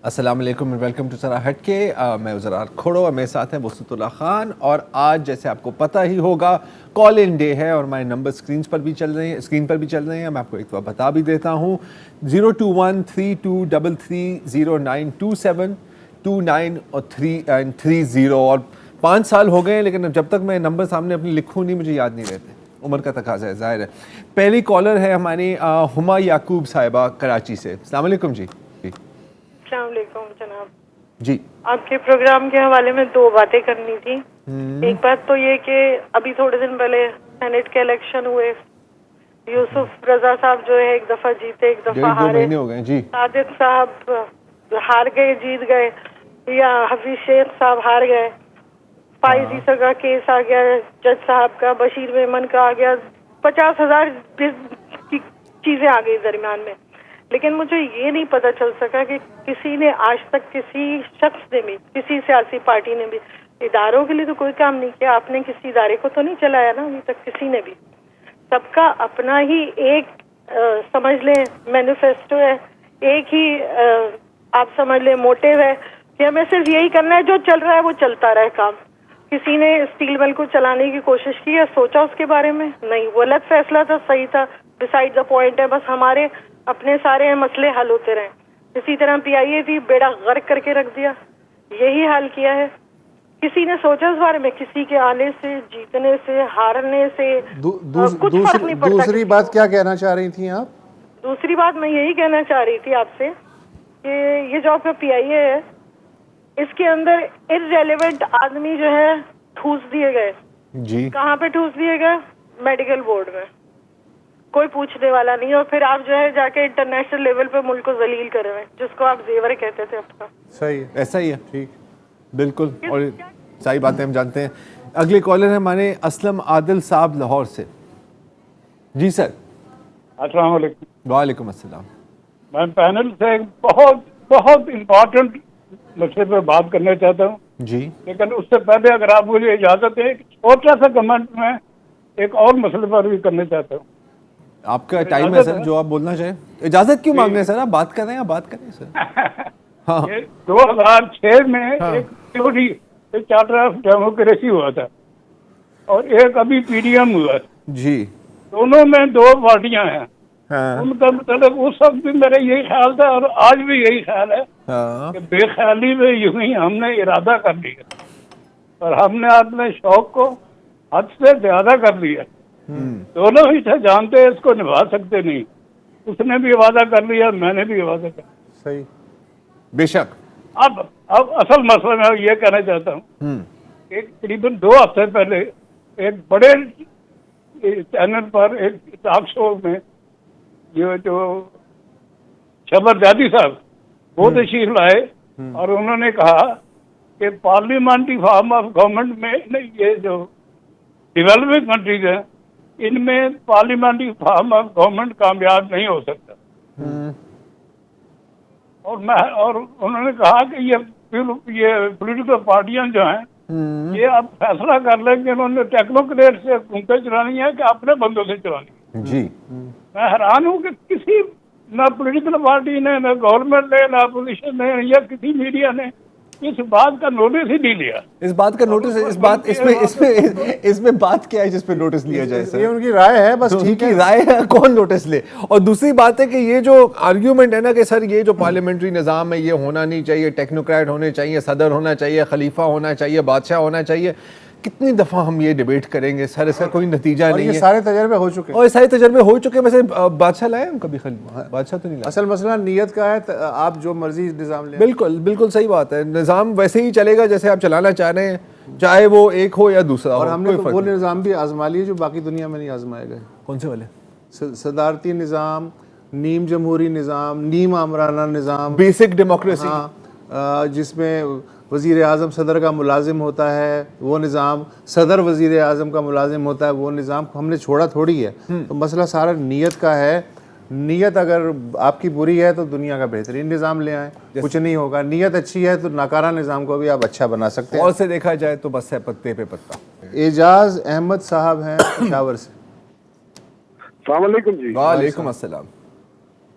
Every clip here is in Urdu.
السلام علیکم اینڈ ویلکم ٹو ذرا ہٹ کے. میں وزرار کھوڑو اور میرے ساتھ ہیں وسط اللہ خان. اور آج جیسے آپ کو پتہ ہی ہوگا کال ان ڈے ہے اور ہمارے نمبر اسکرین پر بھی چل رہے ہیں. میں آپ کو ایک دفعہ بتا بھی دیتا ہوں 02132330927 اور 30. اور 5 سال ہو گئے لیکن جب تک میں نمبر سامنے اپنے لکھوں نہیں مجھے یاد نہیں رہتے. عمر کا تقاضا ہے ظاہر ہے. پہلی کالر ہے ہماری ہما یعقوب صاحبہ کراچی سے. السلام علیکم. جی السلام علیکم جناب. جی آپ کے پروگرام کے حوالے میں 2 باتیں کرنی تھی. ایک بات تو یہ کہ ابھی تھوڑے دن پہلے سینٹ کے الیکشن ہوئے, یوسف رضا صاحب جو ہے ایک دفعہ جیتے ایک دفعہ ہارے. جی صادق صاحب ہار گئے جیت گئے, یا حفیظ شیخ صاحب ہار گئے. فائز عیسیٰ کا کیس آ گیا جج صاحب کا, بشیر میمن کا آ گیا, 50,000 کی چیزیں آ گئی درمیان میں. لیکن مجھے یہ نہیں پتہ چل سکا کہ کسی نے آج تک کسی شخص نے بھی, کسی سیاسی پارٹی نے بھی اداروں کے لیے تو کوئی کام نہیں کیا. آپ نے کسی ادارے کو تو نہیں چلایا نا ابھی تک کسی نے بھی. سب کا اپنا ہی ایک سمجھ لیں مینیفیسٹو ہے, ایک ہی آپ سمجھ لیں موٹیو ہے کہ ہمیں صرف یہی کرنا ہے, جو چل رہا ہے وہ چلتا رہے کام. کسی نے اسٹیل مل کو چلانے کی کوشش کی ہے, سوچا اس کے بارے میں نہیں, وہ غلط فیصلہ تھا, صحیح تھا, ڈسائڈ دا پوائنٹ ہے. بس ہمارے اپنے سارے مسئلے حل ہوتے رہے. اسی طرح پی آئی اے تھی, بیڑا غرق کر کے رکھ دیا, یہی حال کیا ہے. کسی نے سوچا اس بارے میں, کسی کے آنے سے, جیتنے سے, ہارنے سے کچھ فرق نہیں پڑتا. دوسری بات کیا کہنا چاہ رہی تھیں آپ؟ دوسری بات میں یہی کہنا چاہ رہی تھی آپ سے کہ یہ جو آپ کا پی آئی اے ہے اس کے اندر ارریلیونٹ آدمی جو ہے ٹھوس دیے گئے. جی کہاں پہ ٹھوس دیے گئے؟ میڈیکل بورڈ میں. کوئی پوچھنے والا نہیں, اور پھر آپ جو ہے جا کے انٹرنیشنل لیول پہ ملک کو ذلیل کر رہے ہیں, جس کو آپ زیور کہتے تھے اب کا. صحیح ہے, ایسا ہی ہے. ٹھیک, بالکل, اور ساری باتیں ہم جانتے ہیں. اگلے کالر ہیں ہمارے اسلم عادل صاحب لاہور سے. جی سر. السلام علیکم. وعلیکم السلام. میں پینل سے ایک بہت امپورٹنٹ مسئلے پہ بات کرنا چاہتا ہوں. جی لیکن اس سے پہلے اگر آپ مجھے اجازت دیں, چھوٹا سا کمنٹ میں ایک اور مسئلے پر بھی کرنا چاہتا ہوں. آپ کا ٹائم ہے سر, جو آپ بولنا چاہیں. اجازت کیوں مانگ رہے ہیں سر؟ آپ بات کر رہے ہیں, آپ بات کریں سر. ہاں 2006 میں ایک تھیوری چارٹر آف ڈیموکریسی ہوا تھا اور ایک ابھی پی ڈی ایم ہوا ہے. جی دونوں میں 2 پارٹیاں ہیں. ان کا مطلب اس وقت بھی میرا یہی خیال تھا اور آج بھی یہی خیال ہے کہ بے خیالی میں یوں ہی ہم نے ارادہ کر لیا اور ہم نے اپنے شوق کو حد سے زیادہ کر لیا. دونوں ہی سے جانتے اس کو نبھا سکتے نہیں. اس نے بھی وعدہ کر لیا, میں نے بھی وعدہ کر لیا. صحیح, بے شک. اب اصل مسئلہ میں یہ کہنا چاہتا ہوں کہ قریباً 2 ہفتے پہلے ایک بڑے چینل پر ایک ٹاک شو میں جو شبر زیادی صاحب وہ تشریف لائے اور انہوں نے کہا کہ پارلیمنٹری فارم آف گورنمنٹ میں یہ جو ڈیولپنگ کنٹریز ہیں ان میں پارلیمنٹری فارم آف گورنمنٹ کامیاب نہیں ہو سکتا. اور انہوں نے کہا کہ یہ پولیٹیکل پارٹیاں جو ہیں یہ اب فیصلہ کر لیں کہ انہوں نے ٹیکنوکریٹ سے حکومتیں چلانی ہے کہ اپنے بندوں سے چلانی ہے. جی میں حیران ہوں کہ کسی نہ پولیٹیکل پارٹی نے, نہ گورنمنٹ نے, نہ اپوزیشن نے یا کسی میڈیا نے اس بات کا نوٹس ہی نہیں لیا. اس بات کا نوٹس, اس میں بات کیا ہے جس پہ نوٹس لیا جائے سر؟ یہ ان کی رائے ہے, بس ٹھیک ہے, رائے ہے, کون نوٹس لے. اور دوسری بات ہے کہ یہ جو آرگیومنٹ ہے نا کہ سر یہ جو پارلیمنٹری نظام ہے یہ ہونا نہیں چاہیے, ٹیکنوکریٹ ہونے چاہیے, صدر ہونا چاہیے, خلیفہ ہونا چاہیے, بادشاہ ہونا چاہیے. کتنی دفعہ ہم یہ ڈیبیٹ کریں گے سر, اس کا کوئی نتیجہ نہیں ہے. یہ سارے تجربے ہو چکے ہیں, اور سارے تجربے ہو چکے ہیں. ویسے بادشاہ لائے ہم کبھی؟ بادشاہ تو نہیں لائے. اصل مسئلہ نیت کا ہے, آپ جو مرضی نظام لیں. بالکل بالکل صحیح بات ہے. نظام ویسے ہی چلے گا جیسے آپ چلانا چاہ رہے ہیں, چاہے وہ ایک ہو یا دوسرا ہو. اور ہم نے وہ نظام بھی آزما لیے جو باقی دنیا میں نہیں آزمائے گئے. کون سے والے؟ صدارتی نظام, نیم جمہوری نظام, نیم آمرانہ نظام, بیسک ڈیموکریسی, جس میں وزیر اعظم صدر کا ملازم ہوتا ہے وہ نظام, صدر وزیر اعظم کا ملازم ہوتا ہے وہ نظام ہم نے چھوڑا تھوڑی ہے. تو مسئلہ سارا نیت کا ہے. نیت اگر آپ کی بری ہے تو دنیا کا بہترین نظام لے آئیں, کچھ نہیں ہوگا. نیت اچھی ہے تو ناکارہ نظام کو بھی آپ اچھا بنا سکتے ہیں. اور سے دیکھا جائے تو بس ہے پتے پہ پتا. اعجاز احمد صاحب ہیں پشاور سے. السلام علیکم جی. وعلیکم السلام.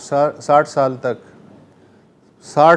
60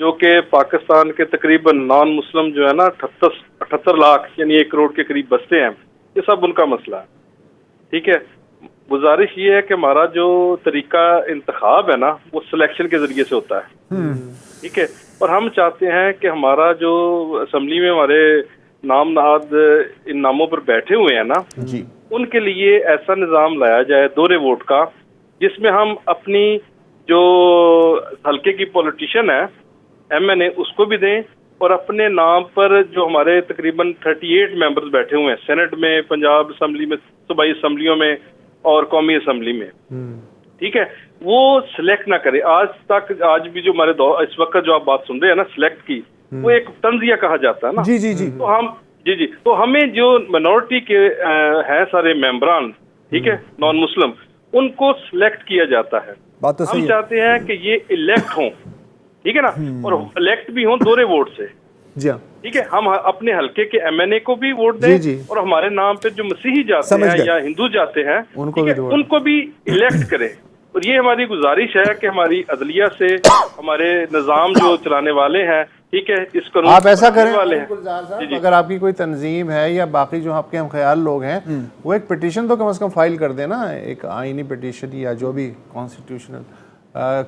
جو کہ پاکستان کے تقریباً نان مسلم جو ہے نا 78 لاکھ یعنی 1 کروڑ کے قریب بستے ہیں، یہ سب ان کا مسئلہ ہے. ٹھیک ہے، گزارش یہ ہے کہ ہمارا جو طریقہ انتخاب ہے نا وہ سلیکشن کے ذریعے سے ہوتا ہے. ٹھیک ہے، اور ہم چاہتے ہیں کہ ہمارا جو اسمبلی میں ہمارے نام نہاد ان ناموں پر بیٹھے ہوئے ہیں نا جی ان کے لیے ایسا نظام لایا جائے دوہرے ووٹ کا، جس میں ہم اپنی جو حلقے کی پولیٹیشین ہے ایم این اے اس کو بھی دیں، اور اپنے نام پر جو ہمارے تقریباً 38 ممبرز بیٹھے ہوئے ہیں سینٹ میں، پنجاب اسمبلی میں، صوبائی اسمبلیوں میں اور قومی اسمبلی میں، ٹھیک ہے، وہ سلیکٹ نہ کرے. آج بھی جو ہمارے اس وقت جو آپ بات سن رہے ہیں نا سلیکٹ کی، وہ ایک تنزیہ کہا جاتا ہے نا. جی جی جی تو ہم تو ہمیں جو مائنورٹی کے ہیں سارے ممبران، ٹھیک ہے، نان مسلم، ان کو سلیکٹ کیا جاتا ہے. بات تو ہم صحیح ہے. چاہتے ہیں کہ یہ الیکٹ ہوں، ٹھیک ہے نا، اور الیکٹ بھی ہوں دوہرے ووٹ سے. جی ہاں ٹھیک ہے، ہم اپنے حلقے کے ایم این اے کو بھی ووٹ دیں، جی جی. اور ہمارے نام پہ جو مسیحی جاتے سمجھ ہیں گئے. یا ہندو جاتے ہیں ان کو ٹھیک بھی ہے، ووٹ ان کو بھی الیکٹ کریں. اور یہ ہماری گزارش ہے کہ ہماری عدلیہ سے ہمارے نظام جو چلانے والے ہیں، ٹھیک ہے، اس قانون آپ ایسا کریں والے ہیں، گلزار صاحب، اگر آپ کی کوئی تنظیم ہے یا باقی جو آپ کے ہم خیال لوگ ہیں، وہ ایک پٹیشن تو کم از کم فائل کر دیں نا، ایک آئینی پٹیشن یا جو بھی کانسٹیٹیوشنل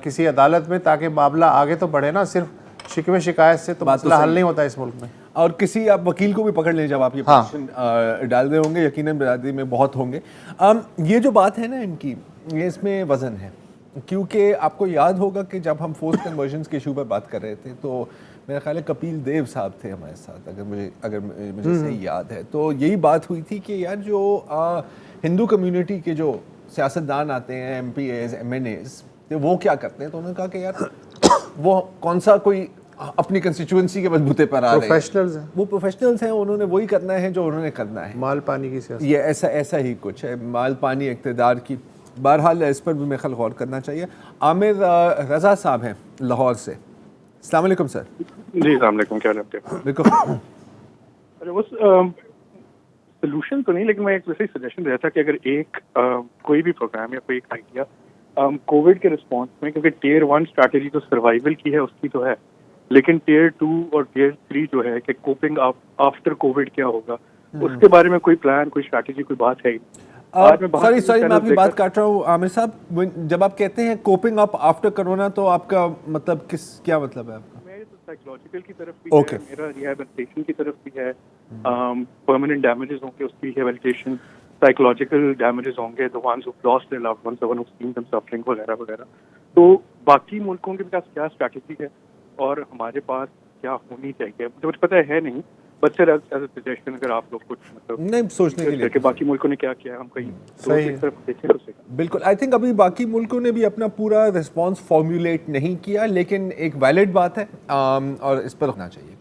کسی عدالت میں، تاکہ معاملہ آگے تو بڑھے نا. صرف شکوے شکایت سے تو مسئلہ حل نہیں ہوتا اس ملک میں. اور کسی آپ وکیل کو بھی پکڑ لیں جب آپ یہ پٹیشن ڈال رہے ہوں گے، یقیناً برادری میں بہت ہوں گے. یہ جو بات ہے نا ان کی، یہ اس میں وزن ہے، کیونکہ آپ کو یاد ہوگا کہ جب ہم فورس کنورژنس کے ایشو پر بات کر رہے تھے تو میرا خیال ہے کپیل دیو صاحب تھے ہمارے ساتھ، اگر مجھے صحیح یاد ہے، تو یہی بات ہوئی تھی کہ یار جو ہندو کمیونٹی کے جو سیاستدان آتے ہیں، MPs, MNAs, وہ کیا کرتے ہیں. تو انہوں نے کہا کہ یار وہ کون سا کوئی اپنی کنسٹیچوئنسی کے بلبوتے پر آ رہے ہیں، پروفیشنلز ہیں، وہ پروفیشنلز ہیں، انہوں نے وہی کرنا ہے جو انہوں نے کرنا ہے. مال پانی کی سیاست، یہ ایسا ہی کچھ ہے، مال پانی اقتدار کی. بہرحال اس پر بھی میرے خیال غور کرنا چاہیے. عامر رضا صاحب ہیں لاہور سے. السلام علیکم سر. جی السلام علیکم، کیا حال ہے؟ بالکل. ارے بس سولوشن تو نہیں، لیکن میں ایک ویسے ہی سجیشن دیا تھا کہ اگر ایک کوئی بھی پروگرام یا کوئی ایک آئیڈیا کووڈ کے رسپانس میں، کیونکہ ٹیئر 1 اسٹریٹجی تو سروائیول کی ہے، اس کی تو ہے، لیکن ٹیئر 2 اور ٹیئر 3 جو ہے کہ کوپنگ آفٹر کووڈ کیا ہوگا، اس کے بارے میں کوئی پلان، کوئی اسٹریٹجی، کوئی بات ہے ہی. سوری میں آپ کی بات کاٹ رہا ہوں عامر صاحب. جب آپ کہتے ہیں کوپنگ اپ آفٹر کرونا، تو آپ کا مطلب کیا مطلب ہے آپ کا؟ میرے تو سائیکولوجیکل کی طرف بھی ہے، میرا ریہیبلیٹیشن کی طرف بھی ہے، پرماننٹ ڈیمیجز ہوں گے اس کی ریہیبلیٹیشن، سائیکولوجیکل ڈیمیجز ہوں گے، the ones who've lost their loved ones, the ones who've seen them suffering وغیرہ وغیرہ. تو باقی ملکوں کے پاس کیا اسٹریٹجی ہے اور ہمارے پاس کیا ہونی چاہیے مجھے پتہ ہے نہیں، بس ایز اے سجیشن اگر آپ لوگ کچھ مطلب نہیں سوچنے کے لیے کہ باقی ملکوں نے کیا کیا، ہم کہیں ایک طرف دیکھیں تو صحیح. بالکل. آئی تھنک ابھی باقی ملکوں نے بھی اپنا پورا رسپانس فارمولیٹ نہیں کیا، لیکن ایک ویلڈ بات ہے اور اس پر ہونا چاہیے.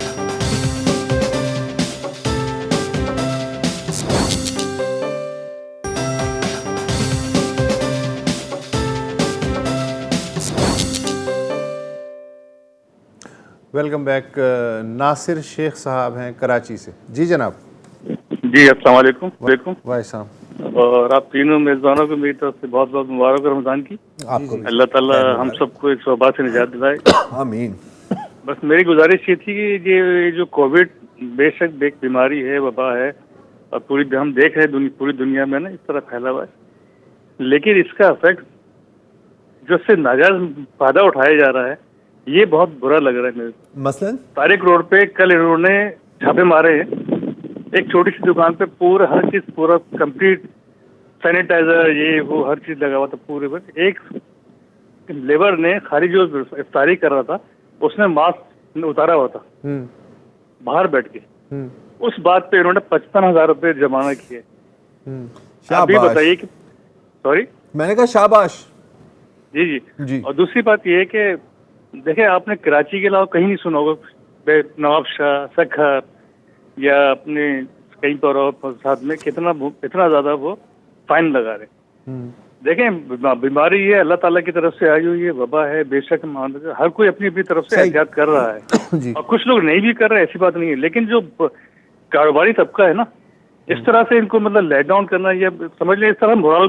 Welcome back. ناصر شیخ صاحب ہیں کراچی سے. جی جناب. جی السلام علیکم. وعلیکم السلام. اور آپ تینوں میزبانوں کو میری طرف سے بہت بہت مبارک رمضان کی. آپ کو اللہ تعالیٰ ہم سب کو اس وبا سے نجات دلائے. آمین. بس میری گزارش یہ تھی کہ یہ جو کووڈ بے شک ایک بیماری ہے، وبا ہے، اور ہم دیکھ رہے ہیں پوری دنیا میں نا اس طرح پھیلا ہوا ہے، لیکن اس کا افیکٹ جو اس سے ناجائز فائدہ اٹھایا جا رہا ہے، یہ بہت برا لگ رہا ہے میرے. مثلاً طارق روڈ پہ کل انہوں نے چھاپے مارے ہیں، ایک چھوٹی سی دکان پہ پورا ہر چیز پورا کمپلیٹ سینیٹائزر یہ وہ ہر چیز لگا ہوا تھا پورے پر. ایک لیبر نے خارج جو افطاری کر رہا تھا، اس نے ماسک اتارا ہوا تھا باہر بیٹھ کے. اس بات پہ انہوں نے 55,000 روپے جرمانہ کیے. ابھی بتائیے کہ سوری میں نے کہا شاباش. جی جی. اور دوسری بات یہ ہے کہ دیکھیں آپ نے کراچی کے علاوہ کہیں نہیں سنا ہوگا نواب شاہ، سکھر یا اپنے کہیں پر اور ساتھ میں کتنا زیادہ وہ فائن لگا رہے. دیکھیں بیماری یہ اللہ تعالیٰ کی طرف سے آئی ہوئی ہے، وبا ہے، بے شک ہر کوئی اپنی اپنی طرف سے احتیاط کر رہا ہے اور کچھ لوگ نہیں بھی کر رہے، ایسی بات نہیں ہے. لیکن جو کاروباری طبقہ ہے نا، اس طرح سے ان کو مطلب لیٹ ڈاؤن کرنا، یا سمجھ لیں اس طرح مورال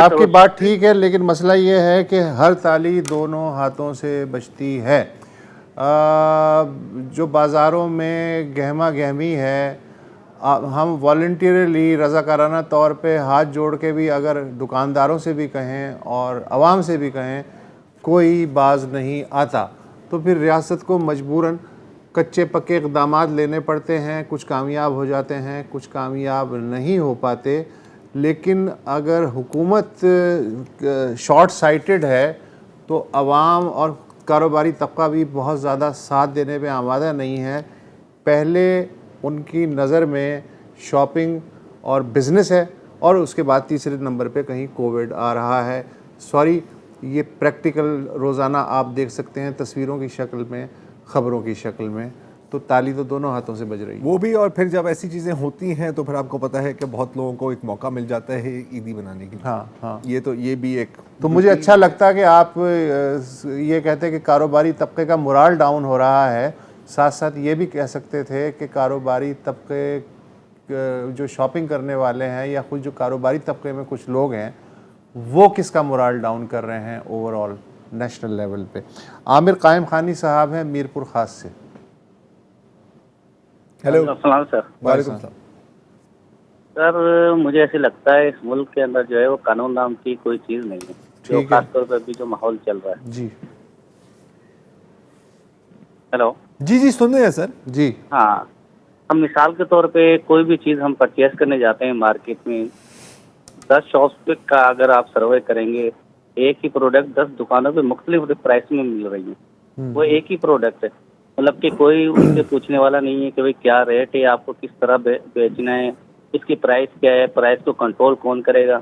آپ کی بات ٹھیک ہے، لیکن مسئلہ یہ ہے کہ ہر تالی دونوں ہاتھوں سے بجتی ہے. جو بازاروں میں گہما گہمی ہے، ہم والنٹیرلی رضاکارانہ طور پہ ہاتھ جوڑ کے بھی اگر دکانداروں سے بھی کہیں اور عوام سے بھی کہیں کوئی باز نہیں آتا، تو پھر ریاست کو مجبوراً کچے پکے اقدامات لینے پڑتے ہیں. کچھ کامیاب ہو جاتے ہیں، کچھ کامیاب نہیں ہو پاتے. لیکن اگر حکومت شارٹ سائٹڈ ہے تو عوام اور کاروباری طبقہ بھی بہت زیادہ ساتھ دینے پہ آمادہ نہیں ہے. پہلے ان کی نظر میں شاپنگ اور بزنس ہے، اور اس کے بعد تیسرے نمبر پہ کہیں کووڈ آ رہا ہے. سوری، یہ پریکٹیکل روزانہ آپ دیکھ سکتے ہیں تصویروں کی شکل میں، خبروں کی شکل میں. تو تالی تو دونوں ہاتھوں سے بج رہی ہے وہ بھی. اور پھر جب ایسی چیزیں ہوتی ہیں تو پھر آپ کو پتہ ہے کہ بہت لوگوں کو ایک موقع مل جاتا ہے عیدی بنانے کی. ہاں یہ بھی ایک. تو مجھے اچھا لگتا ہے کہ آپ یہ کہتے ہیں کہ کاروباری طبقے کا مورال ڈاؤن ہو رہا ہے. ساتھ ساتھ یہ بھی کہہ سکتے تھے کہ کاروباری طبقے جو شاپنگ کرنے والے ہیں یا خود جو کاروباری طبقے میں کچھ لوگ ہیں وہ کس کا مورال ڈاؤن کر رہے ہیں اوور آل نیشنل لیول پہ. عامر قائم خانی صاحب ہیں میرپور خاص سے. ہیلو. السلام سر. وعلیکم السلام. سر مجھے ایسے لگتا ہے اس ملک کے اندر جو ہے وہ قانون نام کی کوئی چیز نہیں ہے، جو خاص طور پہ ابھی جو ماحول چل رہا ہے. جی ہیلو. جی سن رہے ہیں سر. جی ہاں، ہم مثال کے طور پہ کوئی بھی چیز ہم پرچیز کرنے جاتے ہیں مارکیٹ میں، 10 شاپس کا اگر آپ سروے کریں گے، ایک ہی پروڈکٹ 10 دکانوں پہ مختلف پرائس میں مل رہی ہے. وہ ایک ہی پروڈکٹ ہے، مطلب کہ کوئی اس سے پوچھنے والا نہیں ہے کہ بھائی کیا ریٹ ہے، آپ کو کس طرح بیچنا ہے، اس کی پرائس کیا ہے، پرائس کو کنٹرول کون کرے گا.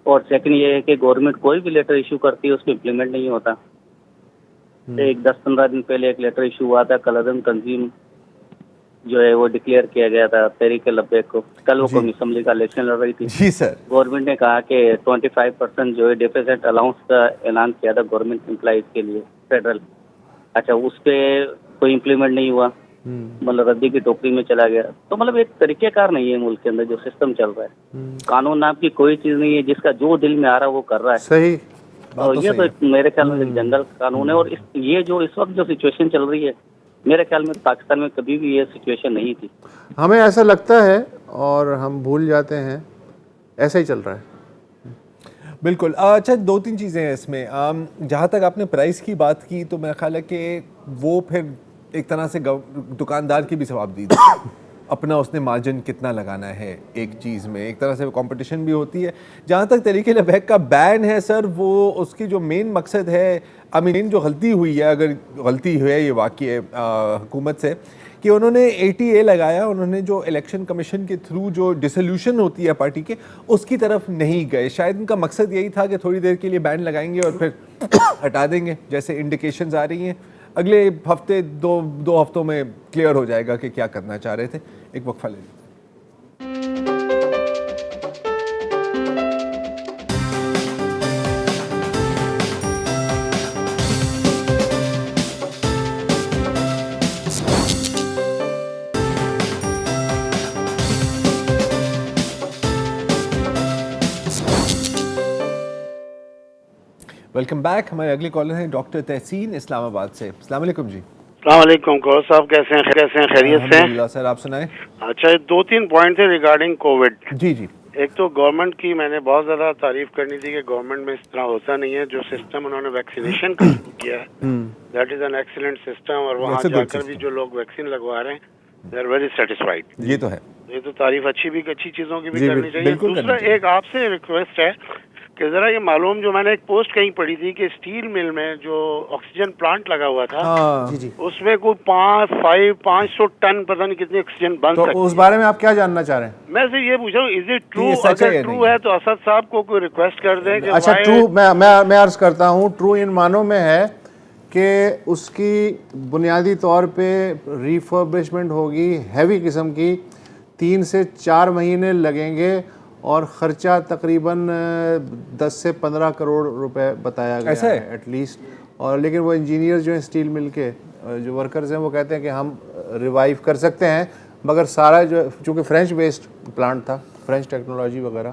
اور سیکنڈ یہ ہے کہ گورنمنٹ کوئی بھی لیٹر ایشو کرتی ہے اس کو امپلیمنٹ نہیں ہوتا. ایک 10-15 دن پہلے ایک لیٹر ایشو ہوا تھا، کلرن کنزیوم جو ہے وہ ڈکلیئر کیا گیا تھا تحریک لبیک کو. کل وہ قومی اسمبلی کا الیکشن لڑ رہی تھی. جی سر. گورنمنٹ نے کہا کہ 25% جو ہے ڈیفیسٹ الاؤنس کا اعلان کیا تھا گورنمنٹ امپلائیز کے لیے فیڈرل. اچھا، اس پہ کوئی امپلیمنٹ نہیں ہوا، مطلب ردی کی ٹوکری میں چلا گیا. تو مطلب ایک طریقہ کار نہیں ہے ملک کے اندر جو سسٹم چل رہا ہے. قانون نام کی کوئی چیز نہیں ہے، جس کا جو دل میں آ رہا ہے وہ کر رہا ہے. صحیح. اور یہ تو میرے خیال میں ایک جنگل قانون ہے. اور یہ جو اس وقت جو سچویشن چل رہی ہے، میرے خیال میں پاکستان میں کبھی بھی یہ سچویشن نہیں تھی. ہمیں ایسا لگتا ہے اور ہم بھول جاتے ہیں، ایسا ہی چل رہا ہے. بالکل. اچھا، 2-3 چیزیں ہیں اس میں. جہاں تک آپ نے پرائس کی بات کی تو میرا خیال ہے کہ وہ پھر ایک طرح سے دکاندار کی بھی ثواب دی اپنا اس نے مارجن کتنا لگانا ہے ایک چیز میں، ایک طرح سے کمپٹیشن بھی ہوتی ہے. جہاں تک تحریک لبیک کا بین ہے سر، وہ اس کی جو مین مقصد ہے، مین جو غلطی ہوئی ہے، اگر غلطی ہے یہ واقعی حکومت سے، کہ انہوں نے ATA لگایا، انہوں نے جو الیکشن کمیشن کے تھرو جو ڈسولوشن ہوتی ہے پارٹی کے، اس کی طرف نہیں گئے. شاید ان کا مقصد یہی تھا کہ تھوڑی دیر کے لیے بین لگائیں گے اور پھر ہٹا دیں گے، جیسے انڈیکیشنز آ رہی ہیں. اگلے ہفتے دو ہفتوں میں کلیئر ہو جائے گا کہ کیا کرنا چاہ رہے تھے. ایک وقفہ لے لیتے ہیں. Welcome back. ہمارے اگلے کالر ہیں ڈاکٹر تحسین اسلام آباد سے. السلام علیکم جی. السلام علیکم گور صاحب، کیسے ہیں خیریت سے؟ الحمدللہ سر، آپ سنائیں. اچھا، 2-3 پوائنٹ تھے ریگارڈنگ کووڈ. جی. ایک تو گورنمنٹ کی میں نے بہت زیادہ تعریف کرنی تھی کہ گورنمنٹ میں اس طرح ہوتا نہیں ہے. جو سسٹم انہوں نے ویکسینیشن کا کیا ہے، that is an excellent system. اور وہاں جا کر بھی جو لوگ ویکسین لگوا رہے ہیں، دے آر ویری سیٹسفائڈ. یہ تو ہے. یہ تو تعریف اچھی چیزوں کی بھی کرنی چاہیے. دوسرا ایک آپ سے ریکویسٹ ہے کہ ذرا یہ معلوم، جو میں نے ایک پوسٹ کہیں پڑھی تھی کہ اسٹیل مل میں جو آکسیجن پلانٹ لگا ہوا تھا، اس میں کوئی 500 ٹن پتہ نہیں کتنی آکسیجن بن سکتی ہے. تو اس بارے میں آپ کیا جاننا چاہ رہے ہیں؟ میں سے یہ پوچھ رہا ہوں، از اٹ ٹرو؟ اگر ٹرو ہے تو اسد صاحب کو کوئی ریکویسٹ کر دیں کہ اچھا ٹرو، میں عرض کرتا ہوں، ٹرو ان معنوں میں ہے کہ اس کی بنیادی طور پہ ریفربشمنٹ ہوگی ہیوی قسم کی، 3 سے 4 مہینے لگیں گے اور خرچہ تقریباً 10 سے 15 کروڑ روپے بتایا گیا ہے ایٹ لیسٹ. اور لیکن وہ انجینئر جو ہیں اسٹیل مل کے جو ورکرز ہیں وہ کہتے ہیں کہ ہم ریوائیو کر سکتے ہیں، مگر سارا جو چونکہ فرینچ بیسڈ پلانٹ تھا، فرینچ ٹیکنالوجی وغیرہ،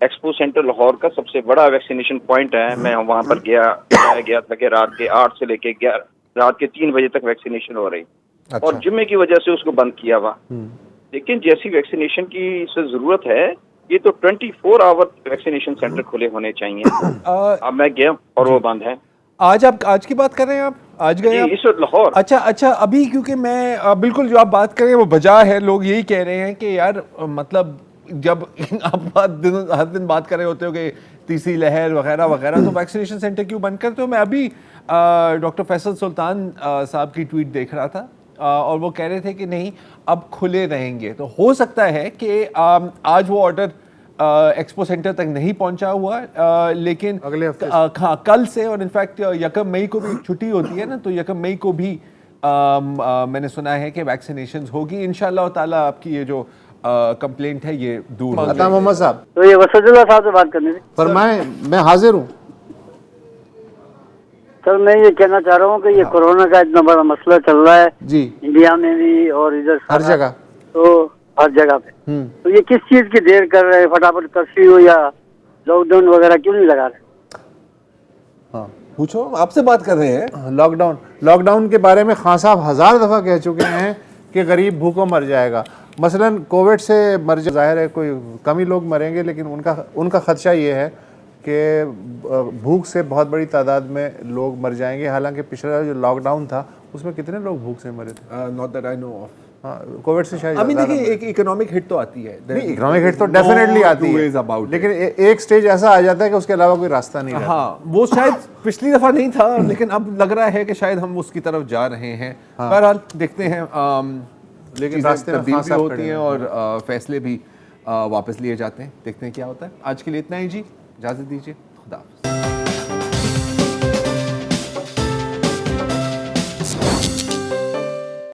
ایکسپو سینٹر لاہور کا سب سے بڑا ویکسینیشن پوائنٹ ہے. میں وہاں پر گیا تھا کہ رات کے 8 سے لے کے رات کے 3 بجے تک ویکسینیشن ہو رہی, اور جمعے کی وجہ سے اس کو بند کیا ہوا. لیکن جیسی ویکسینیشن کی سے ضرورت ہے, یہ تو 24 آور ویکسینیشن سینٹر کھلے ہونے چاہیے. اب میں گیا اور وہ بند ہے. آج کی بات کر رہے ہیں آپ؟ آج گئے اس وقت لاہور. اچھا ابھی کیونکہ میں بالکل جو آپ بات کر رہے ہیں وہ بجا ہے. لوگ یہی کہہ رہے ہیں کہ یار مطلب جب آپ ہر دن بات کر رہے ہوتے ہو کہ تیسری لہر وغیرہ وغیرہ, تو ویکسینیشن سینٹر کیوں بند کرتے ہو؟ میں ابھی ڈاکٹر فیصل سلطان صاحب کی ٹویٹ دیکھ رہا تھا اور وہ کہہ رہے تھے کہ نہیں اب کھلے رہیں گے. تو ہو سکتا ہے کہ آج وہ آرڈر ایکسپو سینٹر تک نہیں پہنچا ہوا, لیکن کل سے, اور انفیکٹ 1 مئی کو بھی چھٹی ہوتی ہے نا, تو 1 مئی کو بھی میں نے سنا ہے کہ ویکسینیشنز ہوگی انشاءاللہ تعالیٰ. آپ کی یہ جو کمپلینٹ ہے یہ دور ہو. عطا محمد صاحب, تو یہ وسعت اللہ صاحب سے بات کرنی تھی. فرمائیں, میں حاضر ہوں. سر میں یہ کہنا چاہ رہا ہوں کہ یہ کورونا کا اتنا بڑا مسئلہ چل رہا ہے جی انڈیا میں بھی اور ادھر ہر جگہ, تو ہر جگہ پہ, تو یہ کس چیز کی دیر کر رہے ہیں؟ فٹافٹ کرفیو یا لاک ڈاؤن وغیرہ کیوں نہیں لگا رہے؟ ہاں پوچھو, آپ سے بات کر رہے ہیں. لاک ڈاؤن کے بارے میں خان صاحب 1000 دفعہ کہہ چکے ہیں کہ غریب بھوکوں مر جائے گا. مثلا کووڈ سے مر جائے, ظاہر ہے کوئی کم ہی لوگ مریں گے, لیکن ان کا خدشہ یہ ہے کہ بھوک سے بہت بڑی تعداد میں لوگ مر جائیں گے. حالانکہ پچھلا جو لاک ڈاؤن تھا اس میں کتنے لوگ بھوک سے مرے تھے؟ Not that I know of. ہاں, کووڈ سے شاید ابھی دیکھیں ایک اکنامک ہٹ تو آتی ہے. نہیں, اکنامک ہٹ تو ڈیفینیٹلی آتی ہے, لیکن ایک سٹیج ایسا آ جاتا ہے کہ اس کے علاوہ کوئی راستہ نہیں رہتا. ہاں, وہ شاید پچھلی دفعہ نہیں تھا, لیکن اب لگ رہا ہے کہ شاید ہم اس کی طرف جا رہے ہیں. بہرحال دیکھتے ہیں, لیکن راستے میں تبدیل بھی ہوتی ہیں اور فیصلے بھی واپس لیے جاتے ہیں. دیکھتے ہیں کیا ہوتا ہے. آج کے لیے اتنا ہی جی, اجازت دیجیے, خدا حافظ.